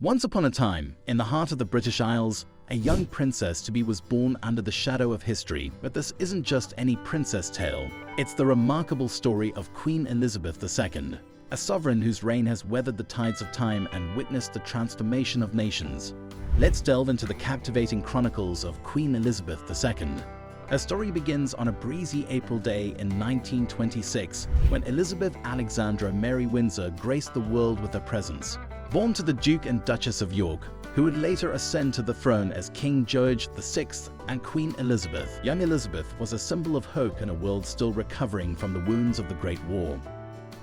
Once upon a time, in the heart of the British Isles, a young princess-to-be was born under the shadow of history. But this isn't just any princess tale. It's the remarkable story of Queen Elizabeth II, a sovereign whose reign has weathered the tides of time and witnessed the transformation of nations. Let's delve into the captivating chronicles of Queen Elizabeth II. Her story begins on a breezy April day in 1926, when Elizabeth Alexandra Mary Windsor graced the world with her presence. Born to the Duke and Duchess of York, who would later ascend to the throne as King George VI and Queen Elizabeth, young Elizabeth was a symbol of hope in a world still recovering from the wounds of the Great War.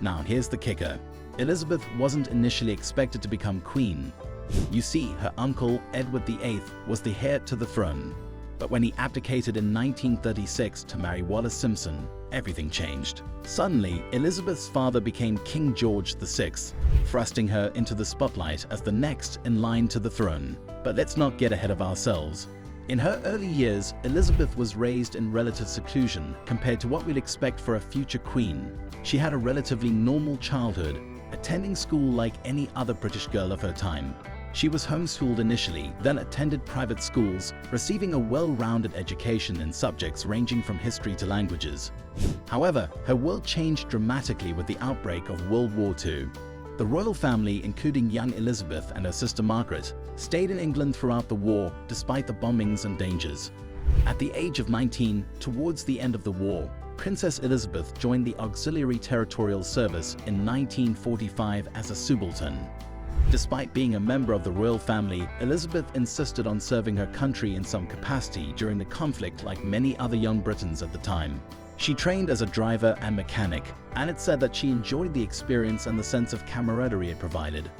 Now here's the kicker. Elizabeth wasn't initially expected to become queen. You see, her uncle, Edward VIII, was the heir to the throne. But when he abdicated in 1936 to marry Wallis Simpson, everything changed. Suddenly, Elizabeth's father became King George VI, thrusting her into the spotlight as the next in line to the throne. But let's not get ahead of ourselves. In her early years, Elizabeth was raised in relative seclusion compared to what we'd expect for a future queen. She had a relatively normal childhood, attending school like any other British girl of her time. She was homeschooled initially, then attended private schools, receiving a well-rounded education in subjects ranging from history to languages. However, her world changed dramatically with the outbreak of World War II. The royal family, including young Elizabeth and her sister Margaret, stayed in England throughout the war despite the bombings and dangers. At the age of 19, towards the end of the war, Princess Elizabeth joined the Auxiliary Territorial Service in 1945 as a subaltern. Despite being a member of the royal family, Elizabeth insisted on serving her country in some capacity during the conflict like many other young Britons at the time. She trained as a driver and mechanic, and it's said that she enjoyed the experience and the sense of camaraderie it provided.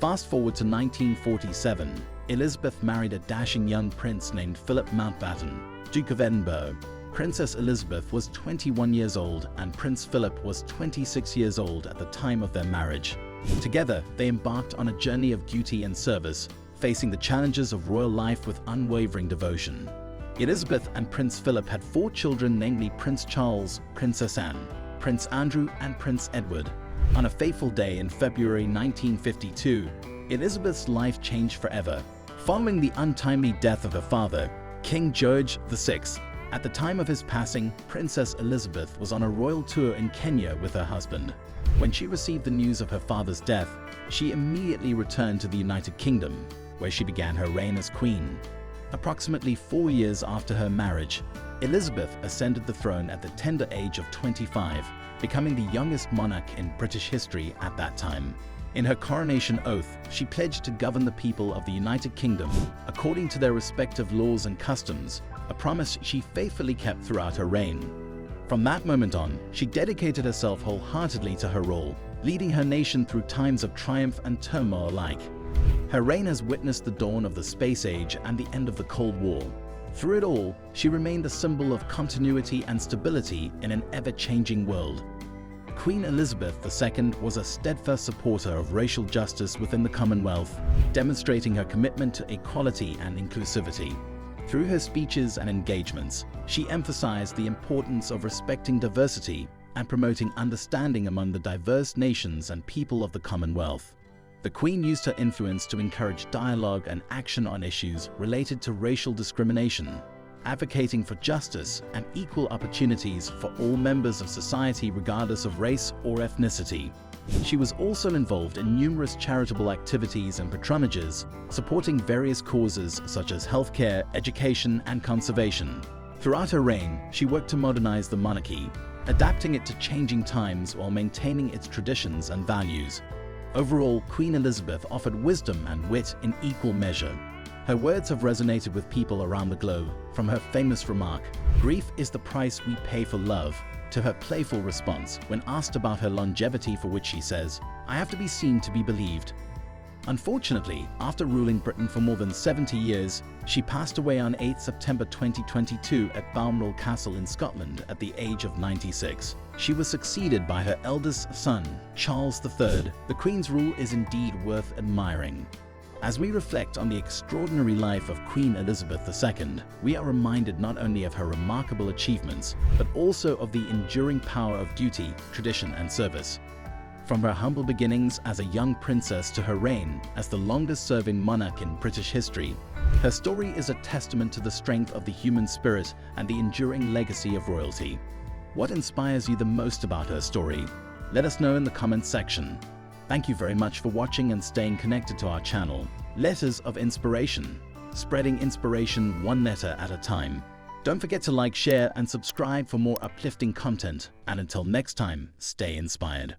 Fast forward to 1947, Elizabeth married a dashing young prince named Philip Mountbatten, Duke of Edinburgh. Princess Elizabeth was 21 years old and Prince Philip was 26 years old at the time of their marriage. Together, they embarked on a journey of duty and service, facing the challenges of royal life with unwavering devotion. Elizabeth and Prince Philip had 4 children, namely Prince Charles, Princess Anne, Prince Andrew, and Prince Edward. On a fateful day in February 1952, Elizabeth's life changed forever. Following the untimely death of her father, King George VI, at the time of his passing, Princess Elizabeth was on a royal tour in Kenya with her husband. When she received the news of her father's death, she immediately returned to the United Kingdom, where she began her reign as queen. Approximately 4 years after her marriage, Elizabeth ascended the throne at the tender age of 25, becoming the youngest monarch in British history at that time. In her coronation oath, she pledged to govern the people of the United Kingdom according to their respective laws and customs, a promise she faithfully kept throughout her reign. From that moment on, she dedicated herself wholeheartedly to her role, leading her nation through times of triumph and turmoil alike. Her reign has witnessed the dawn of the space age and the end of the Cold War. Through it all, she remained a symbol of continuity and stability in an ever-changing world. Queen Elizabeth II was a steadfast supporter of racial justice within the Commonwealth, demonstrating her commitment to equality and inclusivity. Through her speeches and engagements, she emphasized the importance of respecting diversity and promoting understanding among the diverse nations and people of the Commonwealth. The Queen used her influence to encourage dialogue and action on issues related to racial discrimination, advocating for justice and equal opportunities for all members of society regardless of race or ethnicity. She was also involved in numerous charitable activities and patronages, supporting various causes such as healthcare, education, and conservation. Throughout her reign, she worked to modernize the monarchy, adapting it to changing times while maintaining its traditions and values. Overall, Queen Elizabeth offered wisdom and wit in equal measure. Her words have resonated with people around the globe, from her famous remark, "Grief is the price we pay for love," to her playful response when asked about her longevity, for which she says, "I have to be seen to be believed." Unfortunately, after ruling Britain for more than 70 years, she passed away on 8 September 2022 at Balmoral Castle in Scotland at the age of 96. She was succeeded by her eldest son, Charles III. The Queen's rule is indeed worth admiring. As we reflect on the extraordinary life of Queen Elizabeth II, we are reminded not only of her remarkable achievements, but also of the enduring power of duty, tradition, and service. From her humble beginnings as a young princess to her reign as the longest-serving monarch in British history, her story is a testament to the strength of the human spirit and the enduring legacy of royalty. What inspires you the most about her story? Let us know in the comments section. Thank you very much for watching and staying connected to our channel. Letters of Inspiration, spreading inspiration one letter at a time. Don't forget to like, share, and subscribe for more uplifting content. And until next time, stay inspired.